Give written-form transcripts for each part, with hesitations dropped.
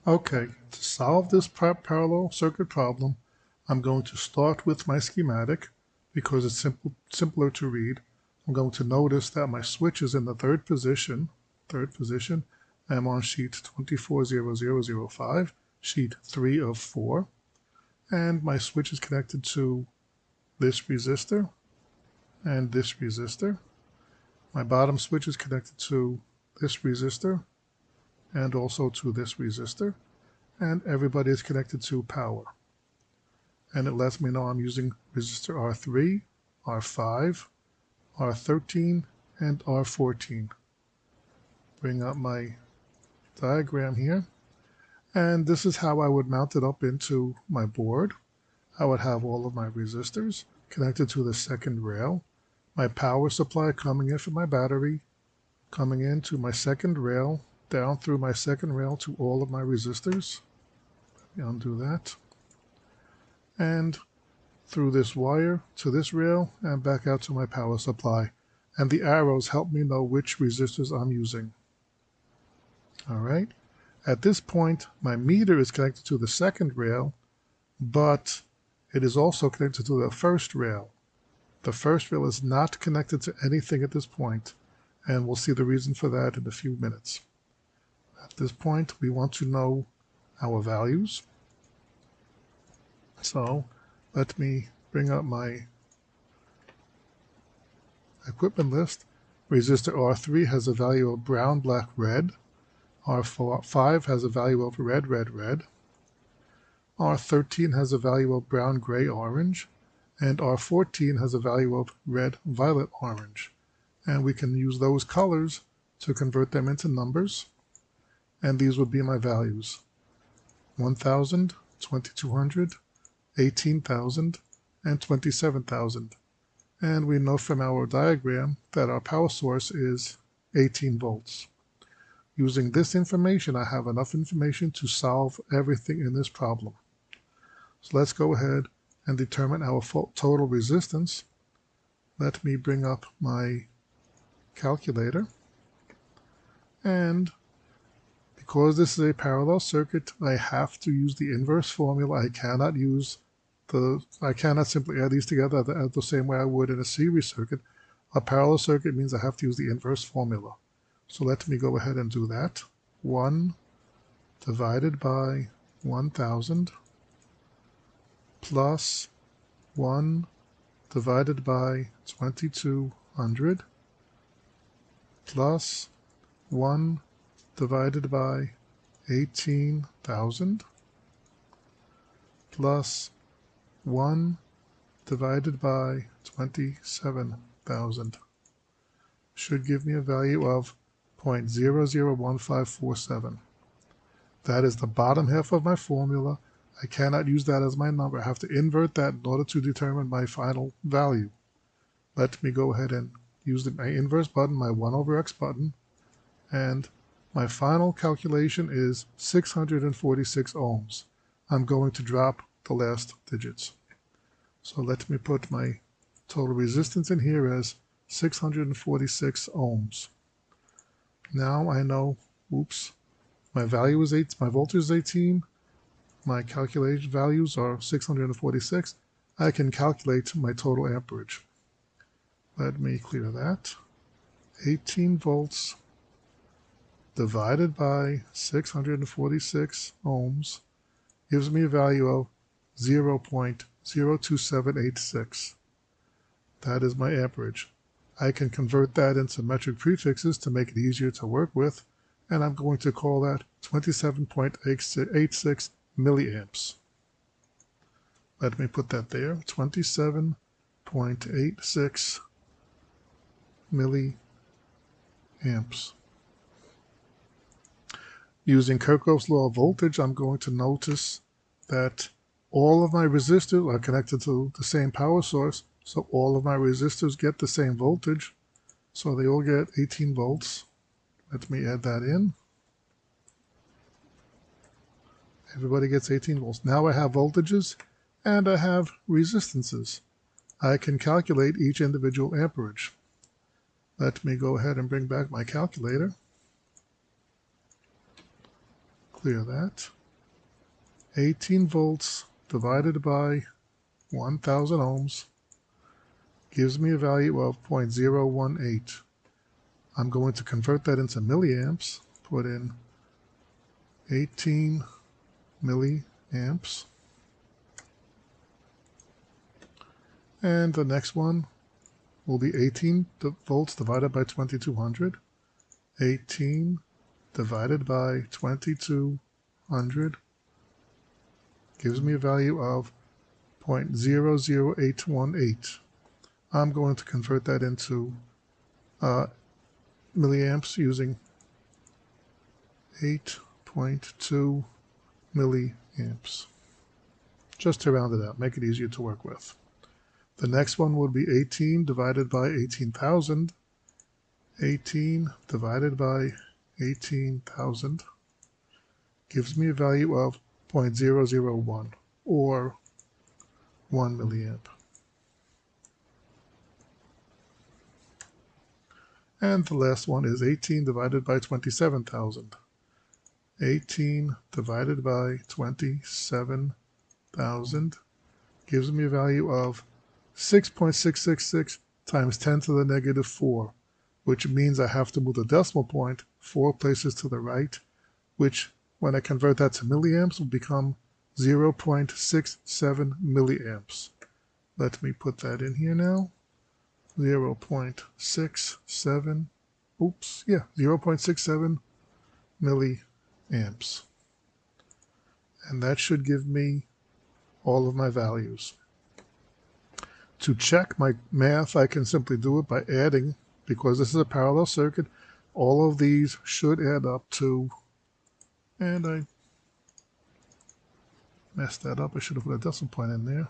Okay, to solve this parallel circuit problem, I'm going to start with my schematic because it's simpler to read. I'm going to notice that my switch is in the third position. I'm on sheet 240005, sheet 3 of 4, and my switch is connected to this resistor and this resistor. My bottom switch is connected to this resistor and also to this resistor, and everybody is connected to power. And it lets me know I'm using resistor R3, R5, R13, and R14. Bring up my diagram here, and this is how I would mount it up into my board. I would have all of my resistors connected to the second rail, my power supply coming in from my battery, coming into my second rail, down through my second rail to all of my resistors. Let me undo that. And through this wire to this rail and back out to my power supply. And the arrows help me know which resistors I'm using. All right. At this point, my meter is connected to the second rail, but it is also connected to the first rail. The first rail is not connected to anything at this point, and we'll see the reason for that in a few minutes. At this point, we want to know our values. So let me bring up my equipment list. Resistor R3 has a value of brown, black, red. R5 has a value of red, red, red. R13 has a value of brown, gray, orange. And R14 has a value of red, violet, orange. And we can use those colors to convert them into numbers. And these would be my values: 1,000, 2,200, 18,000, and 27,000. And we know from our diagram that our power source is 18 volts. Using this information, I have enough information to solve everything in this problem. So let's go ahead and determine our total resistance. Let me bring up my calculator. And because this is a parallel circuit, I have to use the inverse formula. I cannot simply add these together the same way I would in a series circuit. A parallel circuit means I have to use the inverse formula. So let me go ahead and do that. 1 divided by 1,000 plus 1 divided by 2,200 plus 1 divided by 18,000 plus 1 divided by 27,000 should give me a value of 0.001547. That is the bottom half of my formula. I cannot use that as my number. I have to invert that in order to determine my final value. Let me go ahead and use my inverse button, my 1 over x button, and my final calculation is 646 ohms. I'm going to drop the last digits. So let me put my total resistance in here as 646 ohms. Now I know, my value is 8, my voltage is 18, my calculation values are 646. I can calculate my total amperage. Let me clear that. 18 volts divided by 646 ohms gives me a value of 0.02786. That is my amperage. I can convert that into metric prefixes to make it easier to work with, and I'm going to call that 27.86 milliamps. Let me put that there, 27.86 milliamps. Using Kirchhoff's law of voltage, I'm going to notice that all of my resistors are connected to the same power source, so all of my resistors get the same voltage, so they all get 18 volts. Let me add that in. Everybody gets 18 volts. Now I have voltages and I have resistances. I can calculate each individual amperage. Let me go ahead and bring back my calculator. Clear that. 18 volts divided by 1000 ohms gives me a value of 0.018. I'm going to convert that into milliamps. Put in 18 milliamps. And the next one will be 18 volts divided by 2200. 18 divided by 2200 gives me a value of 0.00818. I'm going to convert that into milliamps using 8.2 milliamps. Just to round it out, make it easier to work with. The next one would be 18 divided by 18,000. 18 divided by 18,000 gives me a value of 0.001 or 1 milliamp. And the last one is 18 divided by 27,000. 18 divided by 27,000 gives me a value of 6.666 times 10 to the negative 4, which means I have to move the decimal point 4 places to the right, which, when I convert that to milliamps, will become 0.67 milliamps. Let me put that in here now. 0.67, 0.67 milliamps. And that should give me all of my values. To check my math, I can simply do it by adding, because this is a parallel circuit, all of these should add up to, and I messed that up, I should have put a decimal point in there.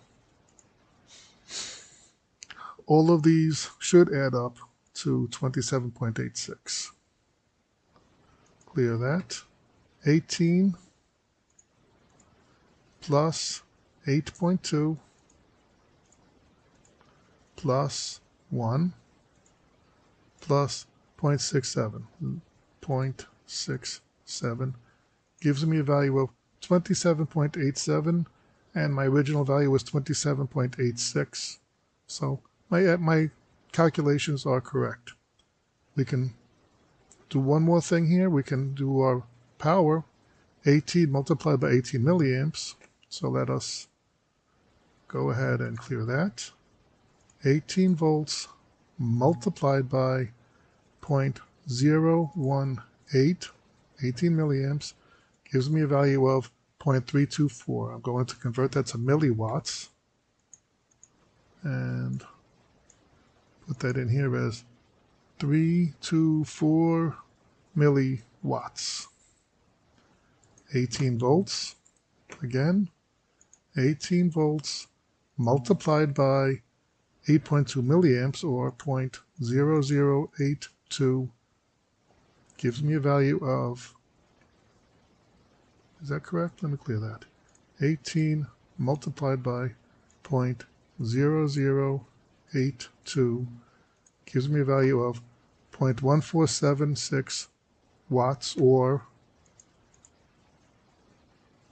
All of these should add up to 27.86. Clear that. 18 plus 8.2 plus 1 plus 0.67. 0.67 gives me a value of 27.87, and my original value was 27.86. So my calculations are correct. We can do one more thing here. We can do our power, 18 multiplied by 18 milliamps. So let us go ahead and clear that. 18 volts multiplied by 0.018, 18 milliamps, gives me a value of 0.324. I'm going to convert that to milliwatts and put that in here as 324 milliwatts. 18 volts, again, 18 volts multiplied by 8.2 milliamps, or 0.0082, gives me a value of, is that correct? Let me clear that. 18 multiplied by 0.0082 gives me a value of 0.1476 watts, or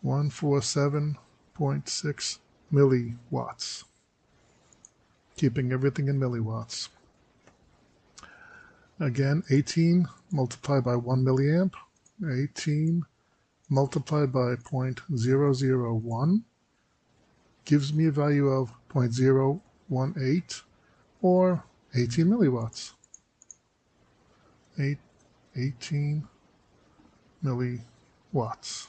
147.6 milliwatts. Keeping everything in milliwatts. Again, 18 multiplied by 1 milliamp, 18 multiplied by 0.001 gives me a value of 0.018, or 18 milliwatts. 18 milliwatts.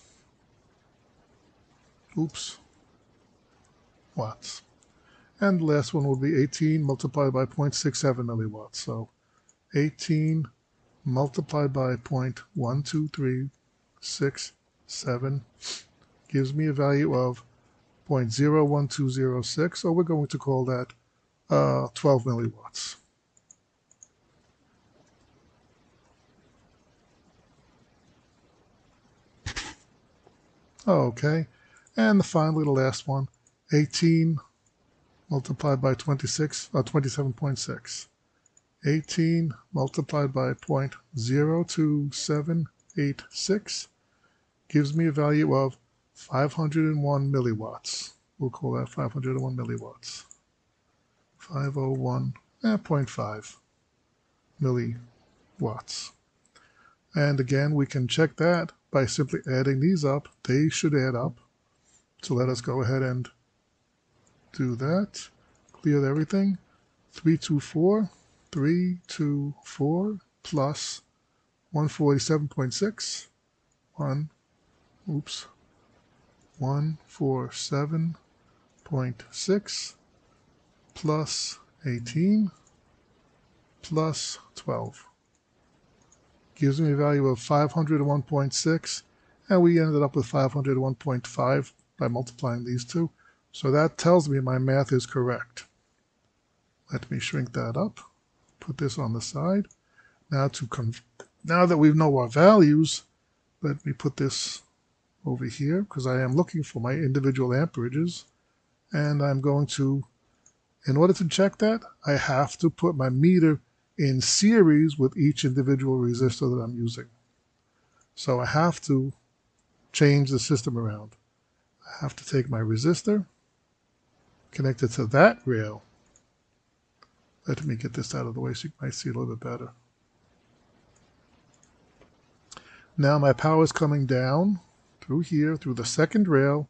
Watts. And the last one will be 18 multiplied by 0.67 milliwatts. So 18 multiplied by 0.12367 gives me a value of 0.01206, or we're going to call that 12 milliwatts. Okay, and finally the last one, 18 multiplied by 27.6. 18 multiplied by 0.02786 gives me a value of 501 milliwatts. We'll call that 501 milliwatts. 501.5 milliwatts. And again, we can check that by simply adding these up. They should add up. So let us go ahead and do that. Clear everything. 324 plus 147.6. 147.6 plus 18 plus 12 gives me a value of 501.6, and we ended up with 501.5 by multiplying these two. So that tells me my math is correct. Let me shrink that up, put this on the side. Now that we know our values, let me put this over here because I am looking for my individual amperages, and I'm going to, in order to check that, I have to put my meter in series with each individual resistor that I'm using. So I have to change the system around. I have to take my resistor, connect it to that rail. Let me get this out of the way so you might see a little bit better. Now my power is coming down through here, through the second rail,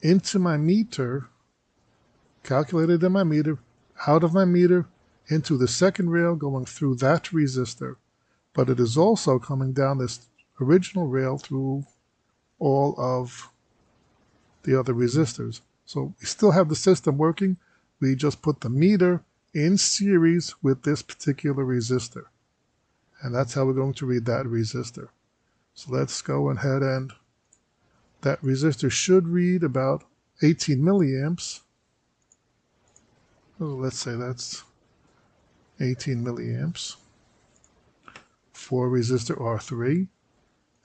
into my meter, calculated in my meter, out of my meter, into the second rail, going through that resistor. But it is also coming down this original rail through all of the other resistors. So we still have the system working. We just put the meter in series with this particular resistor. And that's how we're going to read that resistor. So let's go ahead, and that resistor should read about 18 milliamps. Oh, let's say that's 18 milliamps for resistor R3.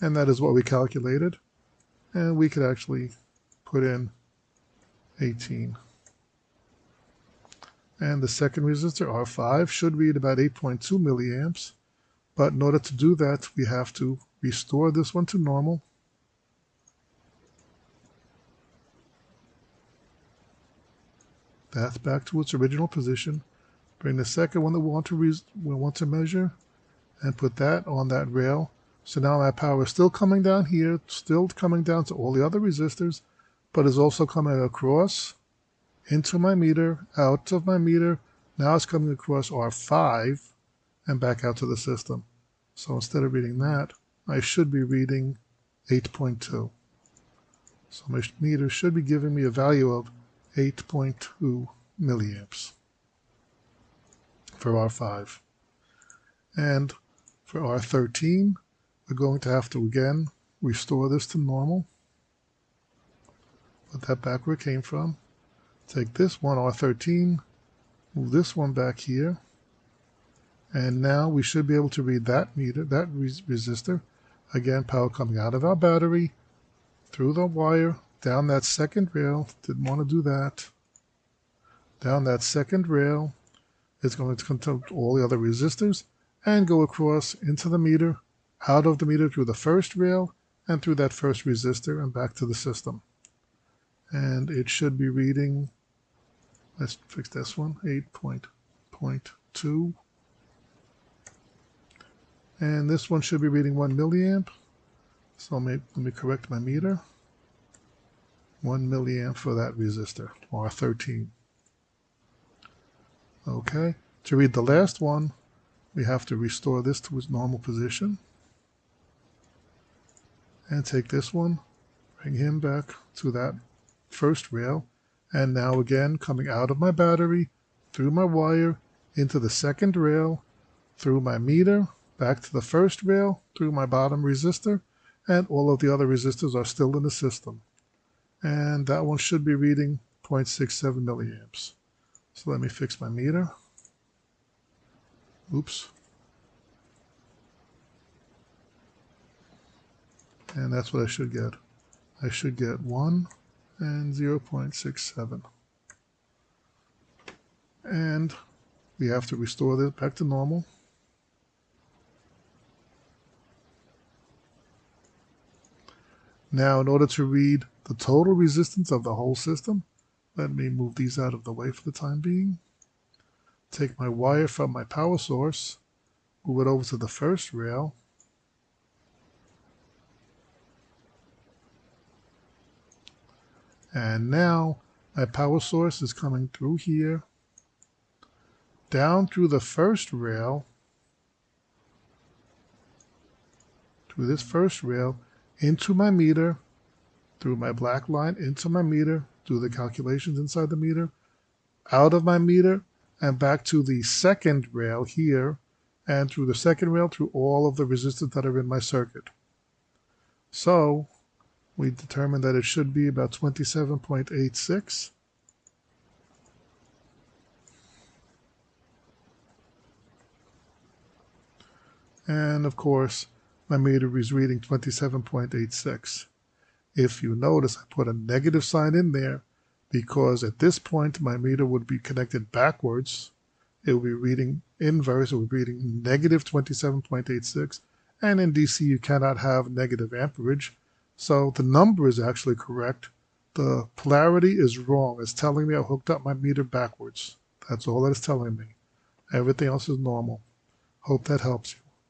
And that is what we calculated. And we could actually put in 18. And the second resistor, R5, should read about 8.2 milliamps. But in order to do that, we have to restore this one to normal. That's back to its original position. Bring the second one that we want to measure and put that on that rail. So now my power is still coming down here, still coming down to all the other resistors, but is also coming across into my meter, out of my meter. Now it's coming across R5 and back out to the system. So instead of reading that, I should be reading 8.2. So my meter should be giving me a value of 8.2 milliamps for R5. And for R13, we're going to have to again restore this to normal. Put that back where it came from. Take this one, R13, move this one back here. And now we should be able to read that meter, that resistor. Again, power coming out of our battery, through the wire, down that second rail. Didn't want to do that. Down that second rail. It's going to contain all the other resistors and go across into the meter, out of the meter through the first rail, and through that first resistor and back to the system. And it should be reading, let's fix this one, 8.2. And this one should be reading 1 milliamp. So let me correct my meter. 1 milliamp for that resistor, R13. Okay, to read the last one, we have to restore this to its normal position. And take this one, bring him back to that first rail. And now again, coming out of my battery, through my wire, into the second rail, through my meter, back to the first rail, through my bottom resistor, and all of the other resistors are still in the system. And that one should be reading 0.67 milliamps. So let me fix my meter. Oops. And that's what I should get. I should get 1 and 0.67. And we have to restore this back to normal. Now, in order to read the total resistance of the whole system, let me move these out of the way for the time being. Take my wire from my power source, move it over to the first rail. And now my power source is coming through here, down through the first rail, through this first rail, into my meter, through my black line, into my meter, do the calculations inside the meter, out of my meter, and back to the second rail here, and through the second rail through all of the resistors that are in my circuit. So we determined that it should be about 27.86. And of course, my meter is reading 27.86. If you notice, I put a negative sign in there because at this point my meter would be connected backwards. It would be reading inverse, it would be reading negative 27.86. And in DC, you cannot have negative amperage. So the number is actually correct. The polarity is wrong. It's telling me I hooked up my meter backwards. That's all that it's telling me. Everything else is normal. Hope that helps you.